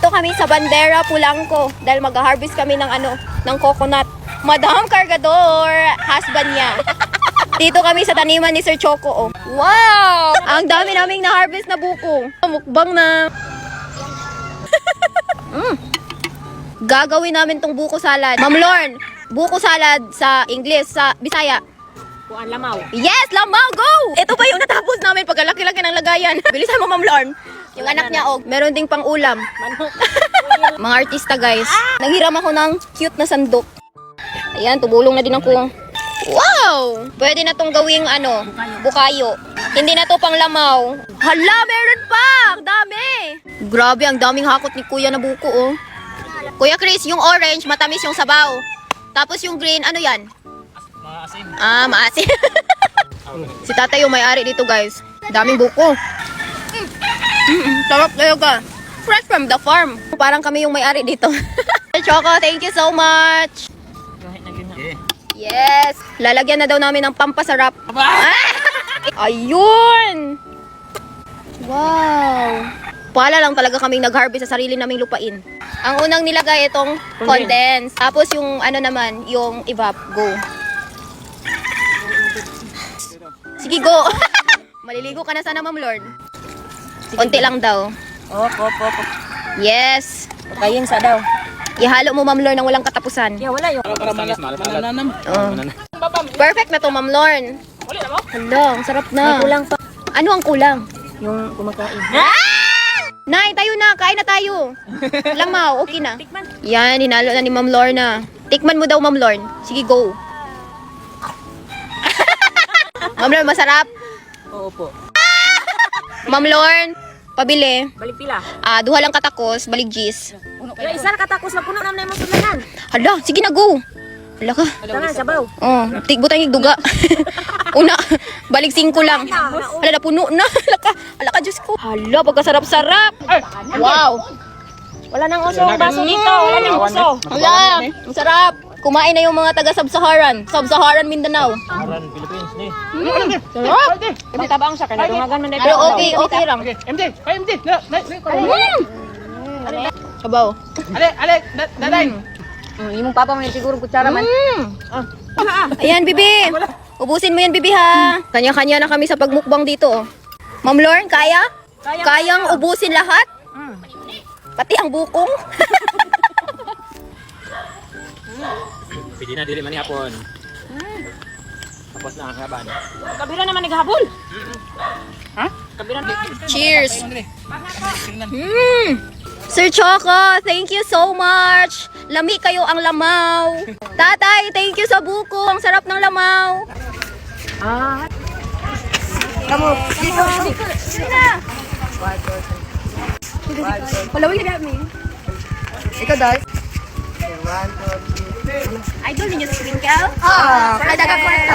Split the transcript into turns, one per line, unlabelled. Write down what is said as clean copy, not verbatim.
Dito kami sa Bandera, Pulangco. Dahil mag-harvest kami ng ng coconut. Madam Cargador, husband niya. Dito kami sa taniman ni Sir Choco. Oh. Wow! Ang dami naming na-harvest na buko. Mukbang na. Gagawin namin tong buko salad. Ma'am Lorne, buko salad sa English, sa Bisaya.
Kuan lamaw.
Yes, lamaw, go! Ito pa yung natapos namin pagkalaki-laki ng lagayan. Bilisan mo, Ma'am Lorne. Yung anak niya, meron ding pang ulam.
Manok.
Mga artista, guys. Nanghiram ako ng cute na sandok. Ayan, tumulong na din ako. Wow! Pwede na tong gawing bukayo. Hindi na to pang lamaw. Hala, meron pa! Ang dami! Grabe, ang daming hakot ni Kuya na buko, oh. Kuya Chris, yung orange, matamis yung sabaw. Tapos yung green, ano yan?
Maasim.
Ah, maasim. Si tatay yung may-ari dito, guys. Daming buko. Sarap talaga. Fresh from the farm. Parang kami yung may-ari dito. Choco, thank you so much. Yes. Lalagyan na daw namin ng pampasarap. Ayun. Wow. Pala lang talaga kaming nag-harvest sa sarili naming lupain. Ang unang nilagay itong condense. Tapos yung naman, yung evap. Go. Sige, go. Maliligo ka na sana, Ma'am Lord. Konti lang daw.
Op.
Yes.
Patayin sa daw.
Ihalo mo, Ma'am Lord, nang walang katapusan.
Yeah, wala yun.
Para mananam.
Perfect na to, Ma'am Lord. Hala, ang sarap na.
May kulang pa.
Ano ang kulang?
Yung kumakain.
Nay, tayo na. Kain na tayo. Lamaw, okay na.
Tikman.
Yan, hinalo na ni Ma'am Lorna. Tikman mo daw, Ma'am Lorn. Sige, go. Ma'am Lorn, masarap.
Oo po.
Ma'am Lorn, pabili.
Balik pila.
Duha lang katakos, baligjis.
Ya, isa na katapos na puno naman na yung sunanan.
Hala, sige na, go. Hala ka.
Tangan, sabaw.
Oh, butang yung duga. Una, balik 5 lang. Hala, napuno na. Hala ka, Diyos ko. Hala, pagkasarap-sarap. Wow.
Wala nang uso ang baso dito. Wala nang uso.
Hala, ang sarap. Kumain na yung mga taga Sub-Saharan. Sub-Saharan Mindanao.
Aran Philippines ni.
Sarap.
Kami tabang siya. Kaya dumagan man na
Pero okay lang.
MJ, ay MJ.
Sabaw.
Ale, daday.
Imong papa mo yung siguro kutsara man.
Ayan, Bibi. Ubusin mo yan, Bibi, ha. Kanya-kanya na kami sa pagmukbang dito. Oh. Ma'am Lorne, kaya? Kayang ubusin lahat? Pati ang bukong?
Pwede na dili man ni hapon. Tapos na ang kaban.
Kabira naman naghabol.
Ha?
Kabira.
Cheers. Sir Choco, thank you so much. Lami kayo ang lamaw. Tatay, thank you sa buko. Ang sarap ng lamaw.
Kamu. Dito.
Sige na. Palawin na kami. Ikaw, Dal. Idol ninyo sa Twinkle? Kadaga kwarta.